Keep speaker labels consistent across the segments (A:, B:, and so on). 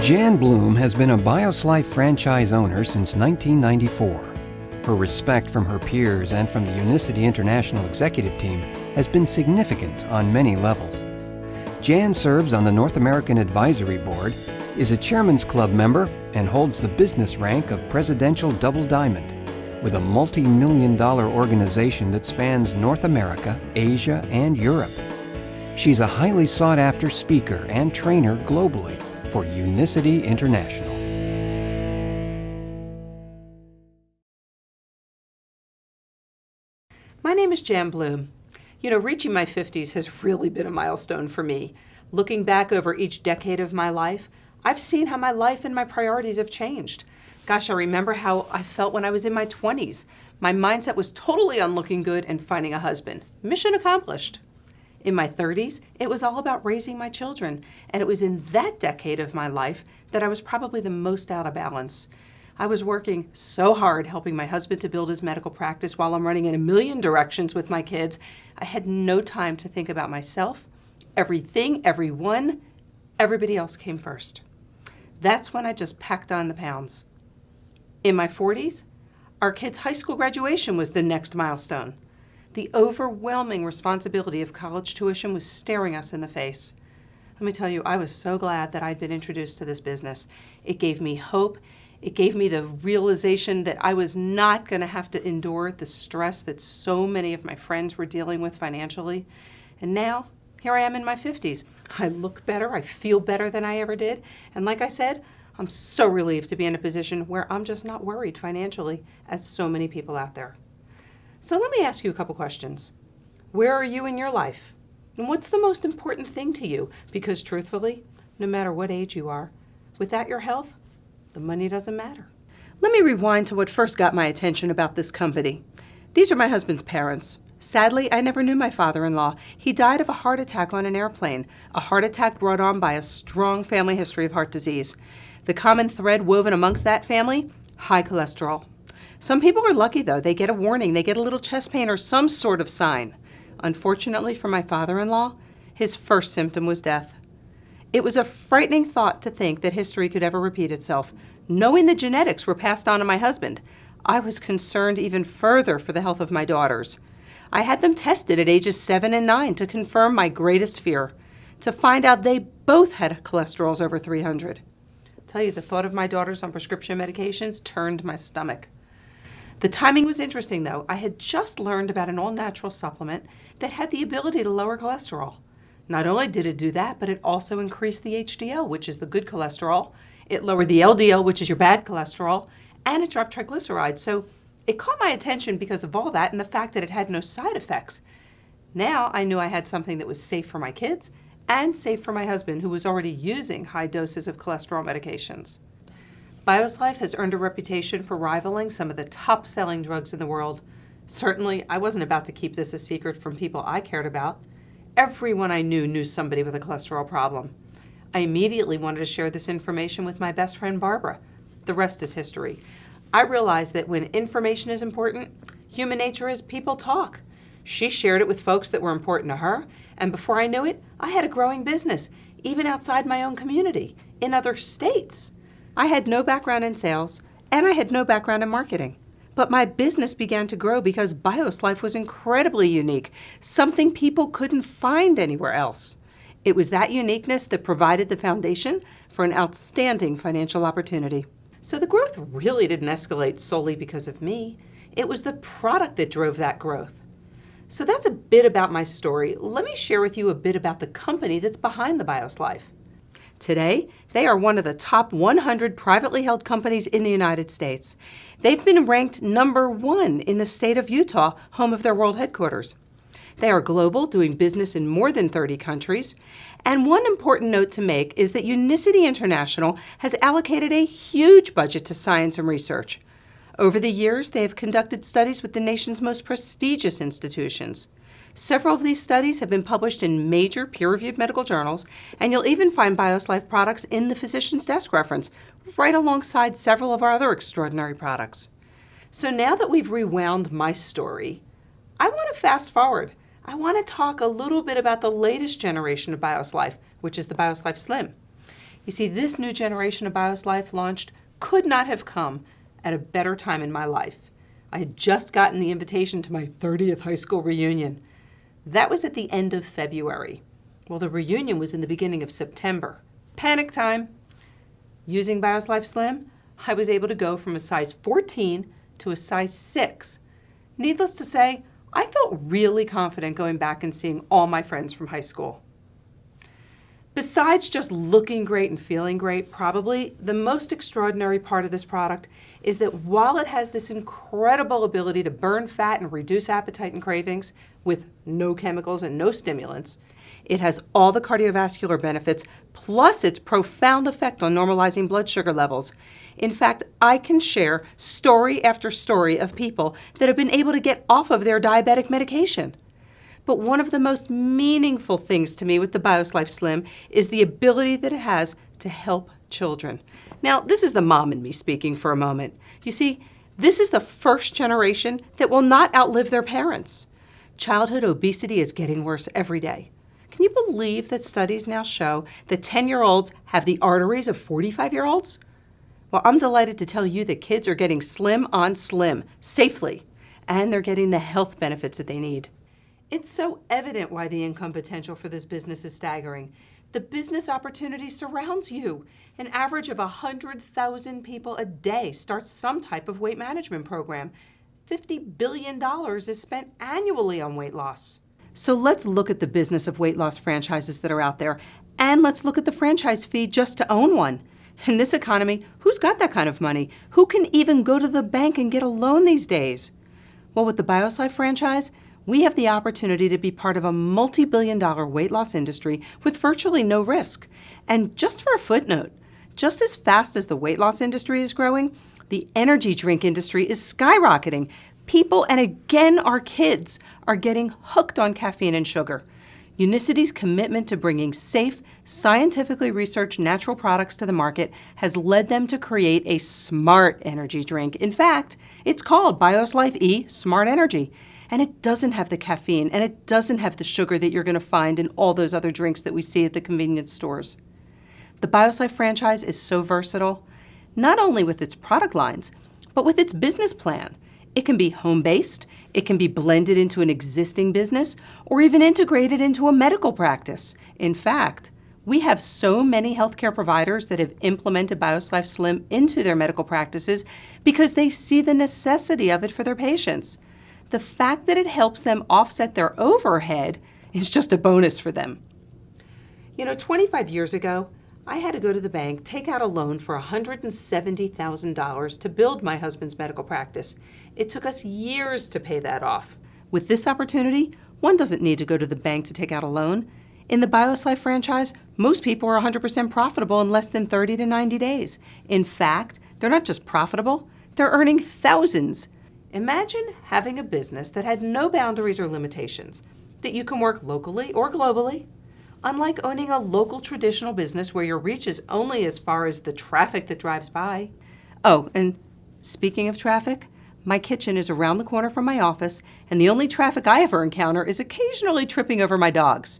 A: Jan Bloom has been a BioSlife franchise owner since 1994. Her respect from her peers and from the Unicity International executive team has been significant on many levels. Jan serves on the North American Advisory Board, is a Chairman's Club member, and holds the business rank of Presidential Double Diamond, with a multi-million-dollar organization that spans North America, Asia, and Europe. She's a highly sought-after speaker and trainer globally for Unicity International.
B: My name is Jan Bloom. You know, reaching my 50s has really been a milestone for me. Looking back over each decade of my life, I've seen how my life and my priorities have changed. Gosh, I remember how I felt when I was in my 20s. My mindset was totally on looking good and finding a husband. Mission accomplished. In my 30s, it was all about raising my children, and it was in that decade of my life that I was probably the most out of balance. I was working so hard helping my husband to build his medical practice while I'm running in a million directions with my kids. I had no time to think about myself. Everything, everyone, everybody else came first. That's when I just packed on the pounds. In my 40s, our kids' high school graduation was the next milestone. The overwhelming responsibility of college tuition was staring us in the face. Let me tell you, I was so glad that I'd been introduced to this business. It gave me hope. It gave me the realization that I was not going to have to endure the stress that so many of my friends were dealing with financially. And now, here I am in my 50s. I look better, I feel better than I ever did. And like I said, I'm so relieved to be in a position where I'm just not worried financially, as so many people out there. So let me ask you a couple questions. Where are you in your life? And what's the most important thing to you? Because truthfully, no matter what age you are, without your health, the money doesn't matter. Let me rewind to what first got my attention about this company. These are my husband's parents. Sadly, I never knew my father-in-law. He died of a heart attack on an airplane, a heart attack brought on by a strong family history of heart disease. The common thread woven amongst that family, high cholesterol. Some people are lucky, though. They get a warning, they get a little chest pain or some sort of sign. Unfortunately for my father-in-law, his first symptom was death. It was a frightening thought to think that history could ever repeat itself. Knowing the genetics were passed on to my husband, I was concerned even further for the health of my daughters. I had them tested at ages 7 and 9 to confirm my greatest fear, to find out they both had cholesterols over 300. I tell you, the thought of my daughters on prescription medications turned my stomach. The timing was interesting, though. I had just learned about an all-natural supplement that had the ability to lower cholesterol. Not only did it do that, but it also increased the HDL, which is the good cholesterol. It lowered the LDL, which is your bad cholesterol, and it dropped triglycerides. So it caught my attention because of all that and the fact that it had no side effects. Now I knew I had something that was safe for my kids and safe for my husband, who was already using high doses of cholesterol medications. BioSlife has earned a reputation for rivaling some of the top-selling drugs in the world. Certainly, I wasn't about to keep this a secret from people I cared about. Everyone I knew somebody with a cholesterol problem. I immediately wanted to share this information with my best friend, Barbara. The rest is history. I realized that when information is important, human nature is people talk. She shared it with folks that were important to her, and before I knew it, I had a growing business, even outside my own community, in other states. I had no background in sales, and I had no background in marketing. But my business began to grow because BioSlife was incredibly unique, something people couldn't find anywhere else. It was that uniqueness that provided the foundation for an outstanding financial opportunity. So the growth really didn't escalate solely because of me. It was the product that drove that growth. So that's a bit about my story. Let me share with you a bit about the company that's behind the BioSlife. Today, they are one of the top 100 privately held companies in the United States. They've been ranked #1 in the state of Utah, home of their world headquarters. They are global, doing business in more than 30 countries. And one important note to make is that Unicity International has allocated a huge budget to science and research. Over the years, they have conducted studies with the nation's most prestigious institutions. Several of these studies have been published in major peer-reviewed medical journals, and you'll even find BioSlife products in the Physician's Desk reference, right alongside several of our other extraordinary products. So now that we've rewound my story, I want to fast forward. I want to talk a little bit about the latest generation of BioSlife, which is the BioSlife Slim. You see, this new generation of BioSlife launched could not have come at a better time in my life. I had just gotten the invitation to my 30th high school reunion. That was at the end of February. Well, the reunion was in the beginning of September. Panic time. Using BioSlife Slim, I was able to go from a size 14 to a size 6. Needless to say, I felt really confident going back and seeing all my friends from high school. Besides just looking great and feeling great, probably the most extraordinary part of this product is that while it has this incredible ability to burn fat and reduce appetite and cravings with no chemicals and no stimulants, it has all the cardiovascular benefits plus its profound effect on normalizing blood sugar levels. In fact, I can share story after story of people that have been able to get off of their diabetic medication. But one of the most meaningful things to me with the BioSlife Slim is the ability that it has to help children. Now, this is the mom in me speaking for a moment. You see, this is the first generation that will not outlive their parents. Childhood obesity is getting worse every day. Can you believe that studies now show that 10-year-olds have the arteries of 45-year-olds? Well, I'm delighted to tell you that kids are getting slim on slim, safely, and they're getting the health benefits that they need. It's so evident why the income potential for this business is staggering. The business opportunity surrounds you. An average of 100,000 people a day starts some type of weight management program. $50 billion is spent annually on weight loss. So let's look at the business of weight loss franchises that are out there, and let's look at the franchise fee just to own one. In this economy, who's got that kind of money? Who can even go to the bank and get a loan these days? Well, with the BioSlife franchise, we have the opportunity to be part of a multi-billion-dollar weight loss industry with virtually no risk. And just for a footnote, just as fast as the weight loss industry is growing, the energy drink industry is skyrocketing. People, and again our kids, are getting hooked on caffeine and sugar. Unicity's commitment to bringing safe, scientifically researched natural products to the market has led them to create a smart energy drink. In fact, it's called BioSlife E Smart Energy. And it doesn't have the caffeine, and it doesn't have the sugar that you're going to find in all those other drinks that we see at the convenience stores. The BioSlife franchise is so versatile, not only with its product lines, but with its business plan. It can be home-based, it can be blended into an existing business, or even integrated into a medical practice. In fact, we have so many healthcare providers that have implemented BioSlife Slim into their medical practices because they see the necessity of it for their patients. The fact that it helps them offset their overhead is just a bonus for them. 25 years ago, I had to go to the bank, take out a loan for $170,000 to build my husband's medical practice. It took us years to pay that off. With this opportunity, one doesn't need to go to the bank to take out a loan. In the BioSlife franchise, most people are 100% profitable in less than 30 to 90 days. In fact, they're not just profitable, they're earning thousands. Imagine having a business that had no boundaries or limitations, that you can work locally or globally. Unlike owning a local traditional business where your reach is only as far as the traffic that drives by. Oh, and speaking of traffic, my kitchen is around the corner from my office, and the only traffic I ever encounter is occasionally tripping over my dogs.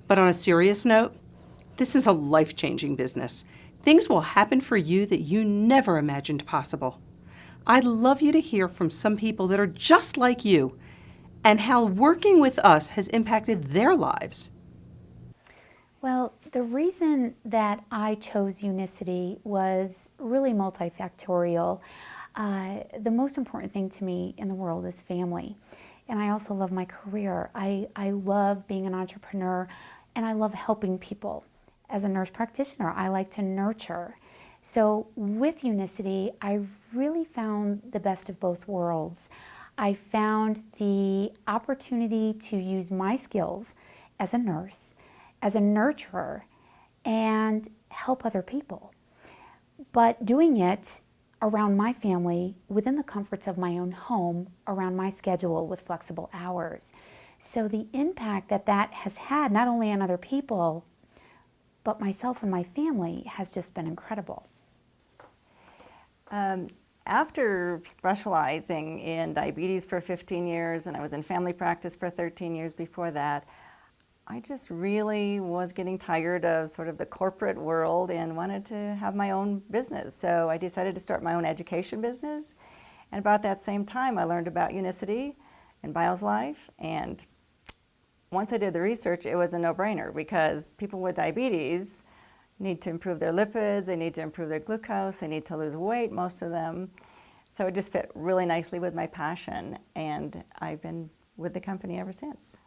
B: But on a serious note, this is a life-changing business. Things will happen for you that you never imagined possible. I'd love you to hear from some people that are just like you and how working with us has impacted their lives.
C: Well, the reason that I chose Unicity was really multifactorial. The most important thing to me in the world is family. And I also love my career. I love being an entrepreneur, and I love helping people. As a nurse practitioner, I like to nurture. So with Unicity, I really found the best of both worlds. I found the opportunity to use my skills as a nurse, as a nurturer, and help other people. But doing it around my family, within the comforts of my own home, around my schedule with flexible hours. So the impact that that has had, not only on other people, but myself and my family, has just been incredible.
D: After specializing in diabetes for 15 years, and I was in family practice for 13 years before that, I just really was getting tired of sort of the corporate world and wanted to have my own business. So I decided to start my own education business. And about that same time, I learned about Unicity and Bios Life. And once I did the research, it was a no-brainer because people with diabetes need to improve their lipids, they need to improve their glucose, they need to lose weight, most of them. So it just fit really nicely with my passion, and I've been with the company ever since.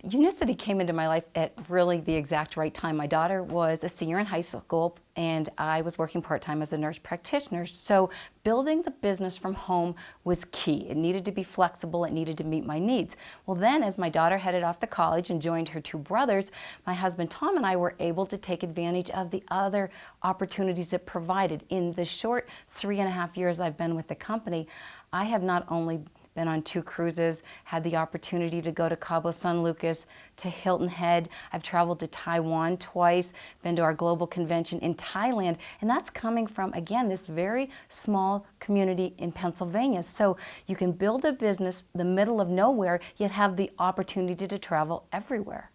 E: Unicity came into my life at really the exact right time. My daughter was a senior in high school and I was working part-time as a nurse practitioner. So building the business from home was key. It needed to be flexible, it needed to meet my needs. Well then, as my daughter headed off to college and joined her two brothers, my husband Tom and I were able to take advantage of the other opportunities it provided. In the short 3.5 years I've been with the company, I have not only been on 2 cruises, had the opportunity to go to Cabo San Lucas, to Hilton Head. I've traveled to Taiwan twice, been to our global convention in Thailand, and that's coming from, again, this very small community in Pennsylvania. So you can build a business in the middle of nowhere, yet have the opportunity to travel everywhere.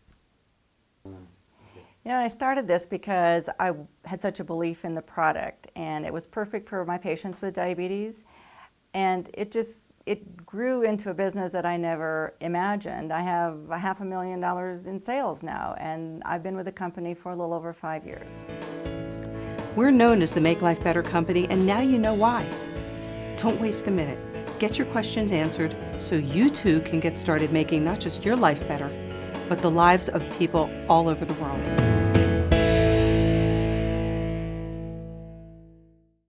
D: You know, I started this because I had such a belief in the product, and it was perfect for my patients with diabetes, and it grew into a business that I never imagined. I have $500,000 in sales now, and I've been with the company for a little over 5 years.
B: We're known as the Make Life Better company, and now you know why. Don't waste a minute. Get your questions answered so you too can get started making not just your life better, but the lives of people all over the world.